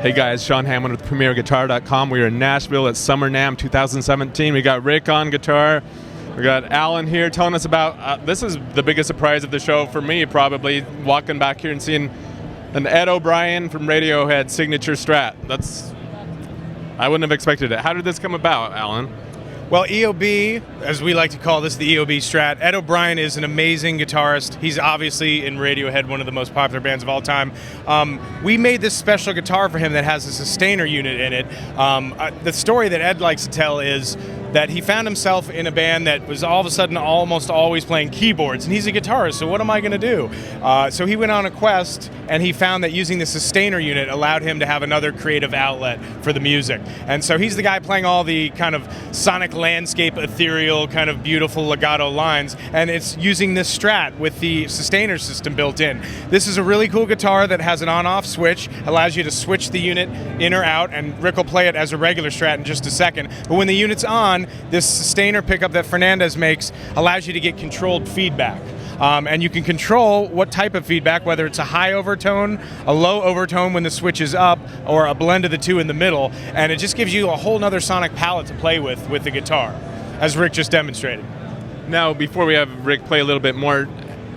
Hey guys, Sean Hammond with PremierGuitar.com. We are in Nashville at Summer NAMM 2017. We got Rick on guitar. We got Alan here telling us about, this is the biggest surprise of the show for me probably, walking back here and seeing an Ed O'Brien from Radiohead signature Strat. I wouldn't have expected it. How did this come about, Alan? Well, Eob, as we like to call this, the Eob Strat. Ed O'Brien is an amazing guitarist. He's obviously in Radiohead, one of the most popular bands of all time. We made this special guitar for him that has a sustainer unit in it. The story that Ed likes to tell is that he found himself in a band that was all of a sudden almost always playing keyboards, and he's a guitarist, so what am I going to do? So he went on a quest, and he found that using the sustainer unit allowed him to have another creative outlet for the music. And so he's the guy playing all the kind of sonic landscape, ethereal, kind of beautiful legato lines, and it's using this Strat with the sustainer system built in. This is a really cool guitar that has an on-off switch, allows you to switch the unit in or out, and Rick will play it as a regular Strat in just a second. But when the unit's on, this sustainer pickup that Fernandez makes allows you to get controlled feedback. And you can control what type of feedback, whether it's a high overtone, a low overtone when the switch is up, or a blend of the two in the middle, and it just gives you a whole nother sonic palette to play with the guitar, as Rick just demonstrated. Now, before we have Rick play a little bit more,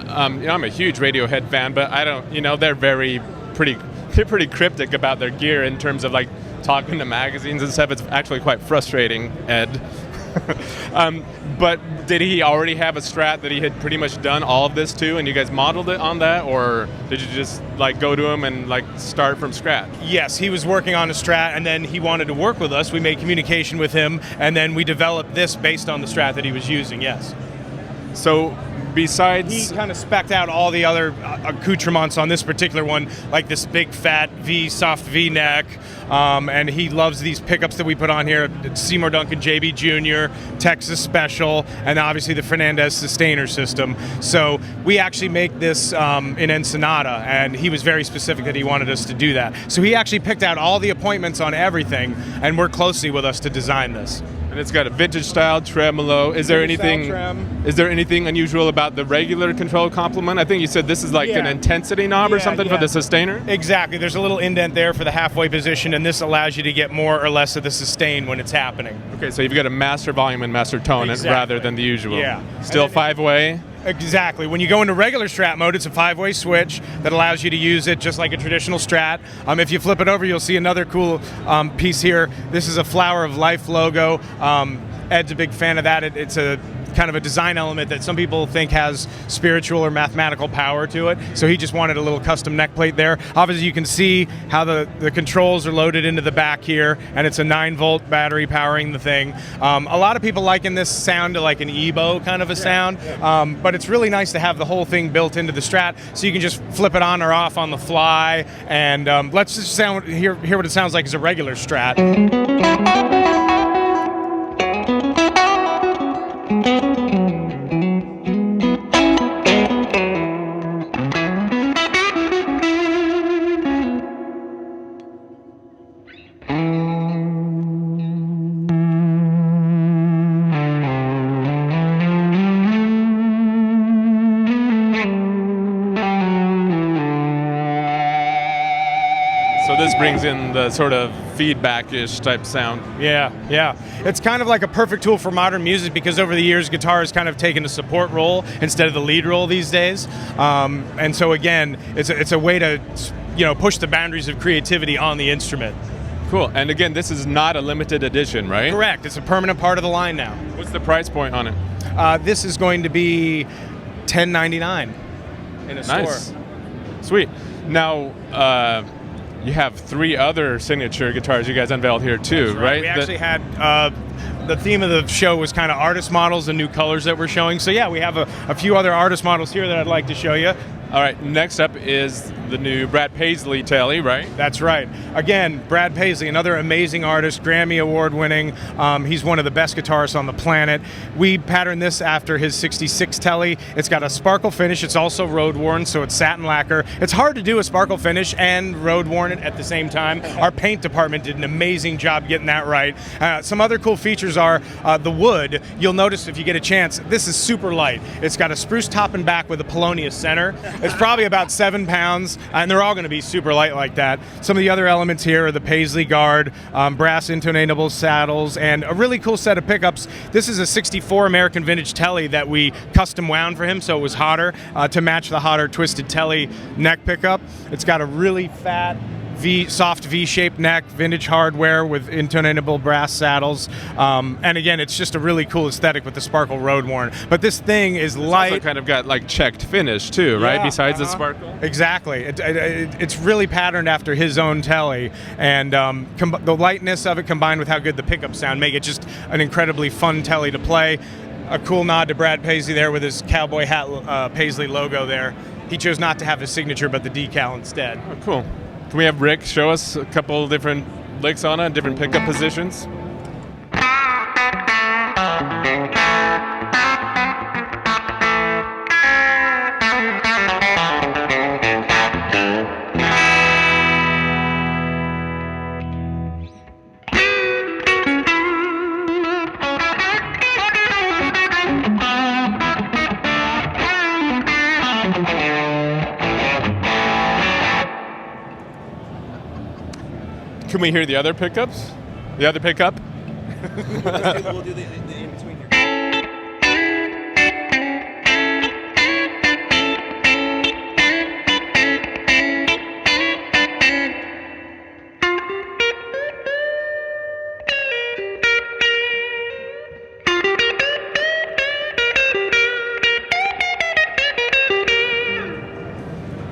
I'm a huge Radiohead fan, but I don't, they're pretty cryptic about their gear in terms of like talking to magazines and stuff. It's actually quite frustrating, Ed. But did he already have a Strat that he had pretty much done all of this to, and you guys modeled it on that, or did you just like go to him and like start from scratch? Yes, he was working on a Strat, and then he wanted to work with us. We made communication with him, and then we developed this based on the Strat that he was using. Yes. So besides, he kind of spec'd out all the other accoutrements on this particular one, like this big fat soft V neck, and he loves these pickups that we put on here, Seymour Duncan JB Jr., Texas Special, and obviously the Fernandez sustainer system. So we actually make this in Ensenada, and he was very specific that he wanted us to do that. So he actually picked out all the appointments on everything and worked closely with us to design this. And it's got a vintage style tremolo. Is there anything unusual about the regular control complement? I think you said this is like an intensity knob or something for the sustainer? Exactly. There's a little indent there for the halfway position, and this allows you to get more or less of the sustain when it's happening. Okay, so you've got a master volume and master tone rather than the usual. Yeah. Still five-way? Exactly. When you go into regular Strat mode, it's a five-way switch that allows you to use it just like a traditional Strat. If you flip it over, you'll see another cool piece here. This is a Flower of Life logo. Ed's a big fan of that. It's a kind of a design element that some people think has spiritual or mathematical power to it. So he just wanted a little custom neck plate there. Obviously, you can see how the controls are loaded into the back here, and it's a 9-volt battery powering the thing. A lot of people liken this sound to like an Ebo kind of a sound, but it's really nice to have the whole thing built into the Strat, so you can just flip it on or off on the fly. And let's just hear what it sounds like as a regular Strat. So this brings in the sort of feedback-ish type sound. Yeah. It's kind of like a perfect tool for modern music because over the years, guitar has kind of taken a support role instead of the lead role these days. And so again, it's a way to push the boundaries of creativity on the instrument. Cool. And again, this is not a limited edition, right? Correct. It's a permanent part of the line now. What's the price point on it? This is going to be $10.99 in a store. Sweet. Now, you have 3 other signature guitars you guys unveiled here too, right? We actually had the theme of the show was kind of artist models and new colors that we're showing. So yeah, we have a few other artist models here that I'd like to show you. All right, next up is the new Brad Paisley Tele, right? That's right. Again, Brad Paisley, another amazing artist, Grammy Award winning. He's one of the best guitarists on the planet. We patterned this after his 66 Tele. It's got a sparkle finish. It's also road worn, so it's satin lacquer. It's hard to do a sparkle finish and road worn it at the same time. Our paint department did an amazing job getting that right. Some other cool features are the wood. You'll notice if you get a chance, this is super light. It's got a spruce top and back with a Polonius center. It's probably about 7 pounds. and they're all going to be super light like that. Some of the other elements here are the Paisley guard, brass intonatable saddles, and a really cool set of pickups. This is a 64 American vintage Tele that we custom wound for him, so it was hotter, to match the hotter twisted Tele neck pickup. It's got a really fat soft V-shaped neck, vintage hardware with intonatable brass saddles, and again, it's just a really cool aesthetic with the sparkle road worn. But this thing is light. Also kind of got like checked finish too, right? Yeah, Besides the sparkle. Exactly, it's really patterned after his own Tele, and the lightness of it combined with how good the pickups sound make it just an incredibly fun Tele to play. A cool nod to Brad Paisley there with his cowboy hat Paisley logo there. He chose not to have his signature, but the decal instead. Oh, cool. Can we have Rick show us a couple different licks on it, different pickup positions? Can we hear the other pickups? The other pickup? We'll do the in between here.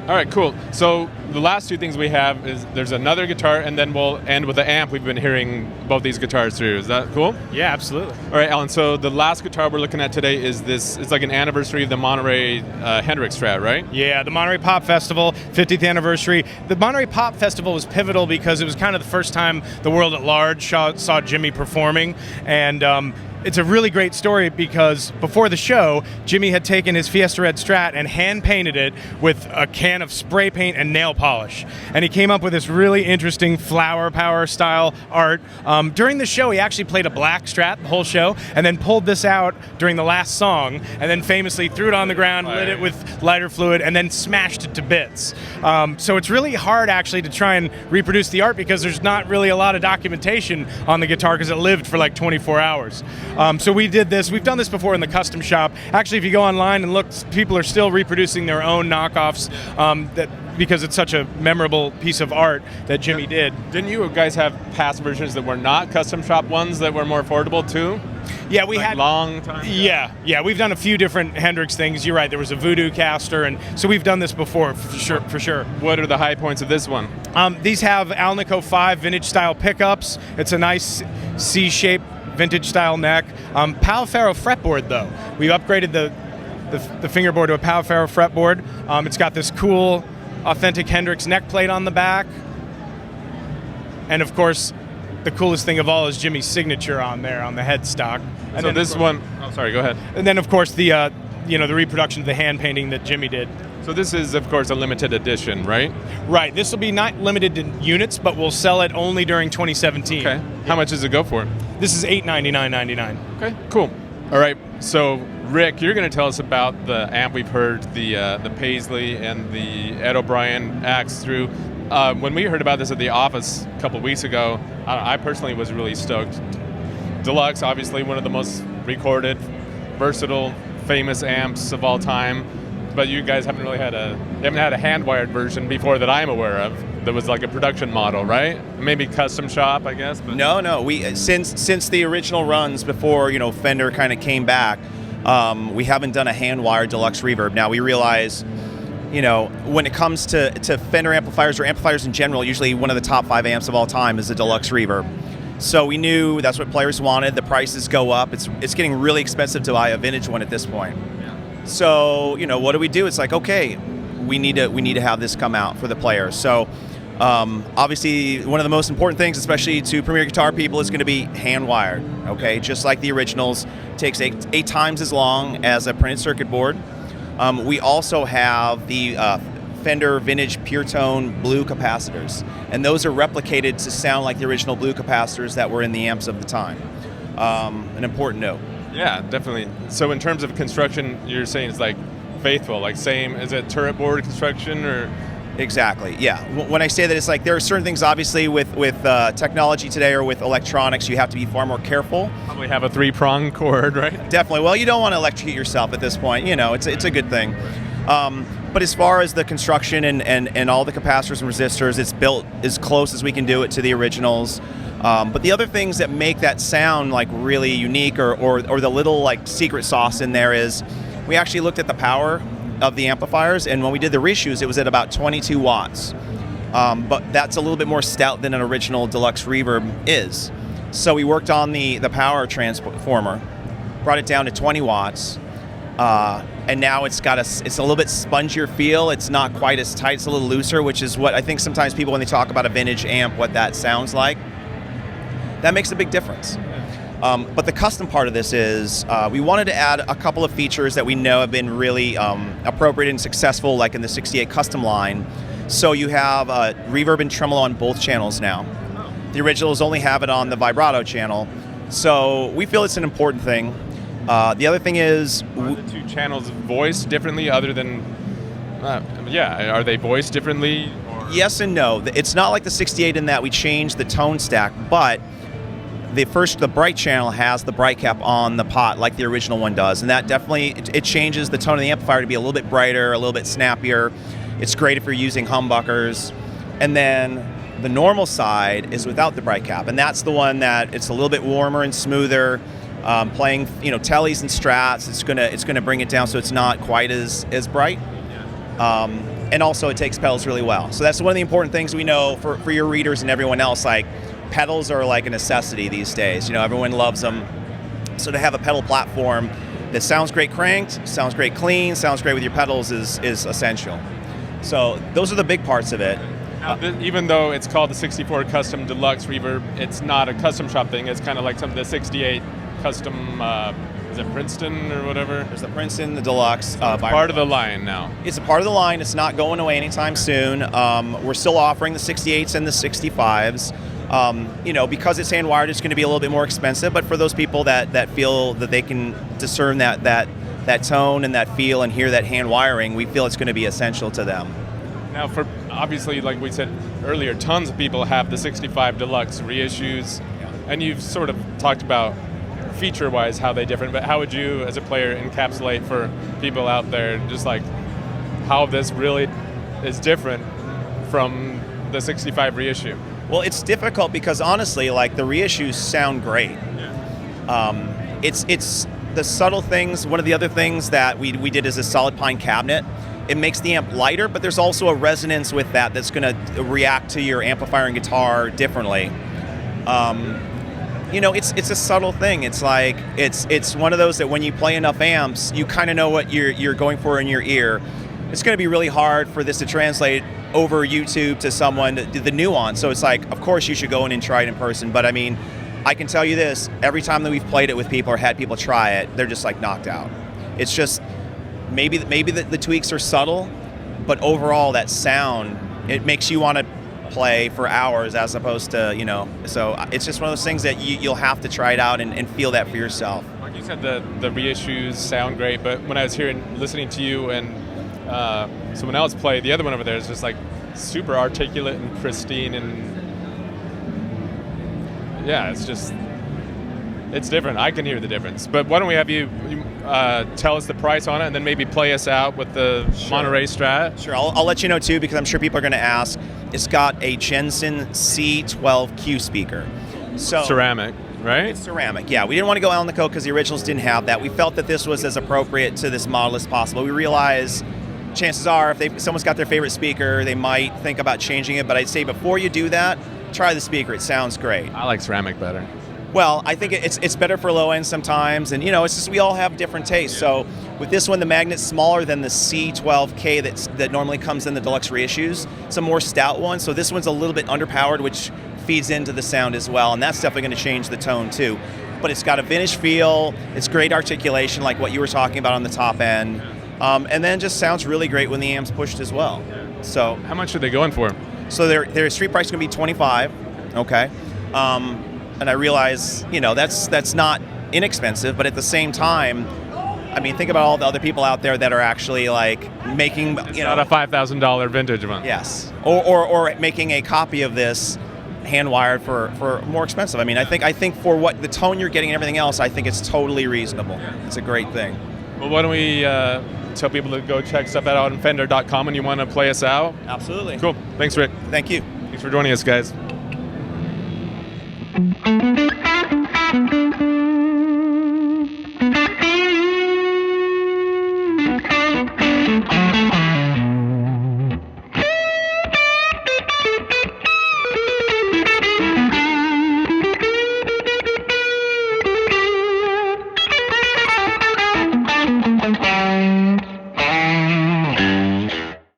All right, cool. So the last two things we have is there's another guitar, and then we'll end with the amp we've been hearing both these guitars through. Is that cool? Yeah, absolutely. All right, Alan, so the last guitar we're looking at today is this. It's like an anniversary of the Monterey Hendrix Strat, right? Yeah, the Monterey Pop Festival, 50th anniversary. The Monterey Pop Festival was pivotal because it was kind of the first time the world at large saw Jimmy performing, and it's a really great story because before the show, Jimmy had taken his Fiesta Red Strat and hand-painted it with a can of spray paint and nail polish. And he came up with this really interesting flower power style art. During the show, he actually played a black Strat the whole show and then pulled this out during the last song and then famously threw it on the ground, lit it with lighter fluid, and then smashed it to bits. So it's really hard actually to try and reproduce the art because there's not really a lot of documentation on the guitar because it lived for like 24 hours. So we did this. We've done this before in the custom shop. Actually, if you go online and look, people are still reproducing their own knockoffs because it's such a memorable piece of art that Jimmy did. Didn't you guys have past versions that were not custom shop ones that were more affordable too? Yeah, we had long time ago? Yeah, we've done a few different Hendrix things. You're right. There was a Voodoo caster, and so we've done this before for sure. What are the high points of this one? These have Alnico 5 vintage style pickups. It's a nice C-shaped vintage style neck. Pal Faro fretboard though. We've upgraded the fingerboard to a Pal Faro fretboard. It's got this cool, authentic Hendrix neck plate on the back, and of course, the coolest thing of all is Jimmy's signature on there on the headstock. And so this one, oh sorry, go ahead. And then of course the the reproduction of the hand painting that Jimmy did. So this is of course a limited edition, right? Right. This will be not limited to units, but we'll sell it only during 2017. Okay. How much does it go for? This is $899.99. Okay, cool. All right, so Rick, you're going to tell us about the amp we've heard, the Paisley and the Ed O'Brien acts through. When we heard about this at the office a couple weeks ago, I personally was really stoked. Deluxe, obviously one of the most recorded, versatile, famous amps of all time, but you guys haven't had a hand-wired version before that I'm aware of. That was like a production model, right? Maybe custom shop, I guess. But. No. We since the original runs before Fender kind of came back, we haven't done a hand-wired Deluxe Reverb. Now we realize, when it comes to Fender amplifiers or amplifiers in general, usually one of the top 5 amps of all time is a Deluxe Reverb. So we knew that's what players wanted. The prices go up. It's getting really expensive to buy a vintage one at this point. Yeah. So what do? It's like, okay, we need to have this come out for the players. So. Obviously, one of the most important things, especially to Premier Guitar people, is going to be hand-wired, okay? Just like the originals, takes eight times as long as a printed circuit board. We also have the Fender Vintage Pure Tone blue capacitors, and those are replicated to sound like the original blue capacitors that were in the amps of the time. An important note. Yeah, definitely. So in terms of construction, you're saying it's like faithful, like same, is it turret board construction or... Exactly. Yeah. When I say that, it's like there are certain things, obviously, with technology today or with electronics, you have to be far more careful. Probably have a 3-prong cord, right? Definitely. Well, you don't want to electrocute yourself at this point. You know, it's a good thing. But as far as the construction and all the capacitors and resistors, it's built as close as we can do it to the originals. But the other things that make that sound like really unique or the little like secret sauce in there is we actually looked at the power of the amplifiers, and when we did the reissues, it was at about 22 watts. But that's a little bit more stout than an original Deluxe Reverb is. So we worked on the power transformer, brought it down to 20 watts, and now it's a little bit spongier feel. It's not quite as tight, it's a little looser, which is what I think sometimes people, when they talk about a vintage amp, what that sounds like, that makes a big difference. But the custom part of this is we wanted to add a couple of features that we know have been really appropriate and successful, like in the 68 custom line. So you have reverb and tremolo on both channels now. The originals only have it on the vibrato channel. So we feel it's an important thing. The other thing is... Are the two channels voiced differently other than... are they voiced differently? Or? Yes and no. It's not like the 68 in that we changed the tone stack, but the bright channel has the bright cap on the pot like the original one does, and that definitely it changes the tone of the amplifier to be a little bit brighter, a little bit snappier. It's great if you're using humbuckers. And then the normal side is without the bright cap, and that's the one that it's a little bit warmer and smoother. Playing Teles and Strats, it's gonna bring it down so it's not quite as bright. And also it takes pedals really well. So that's one of the important things we know for your readers and everyone else. Like, pedals are like a necessity these days. Everyone loves them. So to have a pedal platform that sounds great cranked, sounds great clean, sounds great with your pedals is essential. So those are the big parts of it. Even though it's called the 64 Custom Deluxe Reverb, it's not a custom shop thing. It's kind of like some of the 68 custom, is it Princeton or whatever? There's the Princeton, the Deluxe. Part of the line now. It's a part of the line. It's not going away anytime soon. We're still offering the 68s and the 65s. Because it's hand wired, it's going to be a little bit more expensive. But for those people that feel that they can discern that tone and that feel and hear that hand wiring, we feel it's going to be essential to them. Now, for obviously, like we said earlier, tons of people have the 65 Deluxe reissues, and you've sort of talked about feature-wise how they differ. But how would you, as a player, encapsulate for people out there just like how this really is different from the 65 reissue? Well, it's difficult because honestly, like, the reissues sound great. Yeah. It's the subtle things. One of the other things that we did is a solid pine cabinet. It makes the amp lighter, but there's also a resonance with that's going to react to your amplifier and guitar differently. It's a subtle thing. It's like it's one of those that when you play enough amps, you kind of know what you're going for in your ear. It's going to be really hard for this to translate over YouTube to someone, the nuance. So it's like, of course you should go in and try it in person. But I mean, I can tell you this, every time that we've played it with people or had people try it, they're just like knocked out. It's just, maybe the tweaks are subtle, but overall that sound, it makes you want to play for hours as opposed to, so it's just one of those things that you'll have to try it out and feel that for yourself. Like you said, the reissues sound great, but when I was listening to you and someone else play, the other one over there is just like super articulate and pristine, and yeah, it's different. I can hear the difference. But why don't we have you tell us the price on it, and then maybe play us out with the Monterey Strat? Sure, I'll let you know too, because I'm sure people are going to ask. It's got a Jensen C12Q speaker. So ceramic, right? It's ceramic, yeah. We didn't want to go out on the coat because the originals didn't have that. We felt that this was as appropriate to this model as possible. We realize chances are if someone's got their favorite speaker, they might think about changing it, but I'd say before you do that, try the speaker. It sounds great. I like ceramic better. Well, I think it's better for low end sometimes, and it's just we all have different tastes. So with this one, the magnet's smaller than the C12K that normally comes in the Deluxe reissues. It's a more stout one, so this one's a little bit underpowered, which feeds into the sound as well, and that's definitely going to change the tone too. But it's got a vintage feel, it's great articulation like what you were talking about on the top end, and then just sounds really great when the amp's pushed as well. So how much are they going for? So their street price is going to be $25, okay? And I realize, that's not inexpensive, but at the same time, I mean, think about all the other people out there that are actually like making, you know, Not a $5,000 vintage one. yes, or making a copy of this hand wired for more expensive. I mean, I think for what the tone you're getting and everything else, I think it's totally reasonable. It's a great thing. Well, why don't we tell people to go check stuff out on Fender.com, and you want to play us out? Absolutely. Cool. Thanks, Rick. Thank you. Thanks for joining us, guys.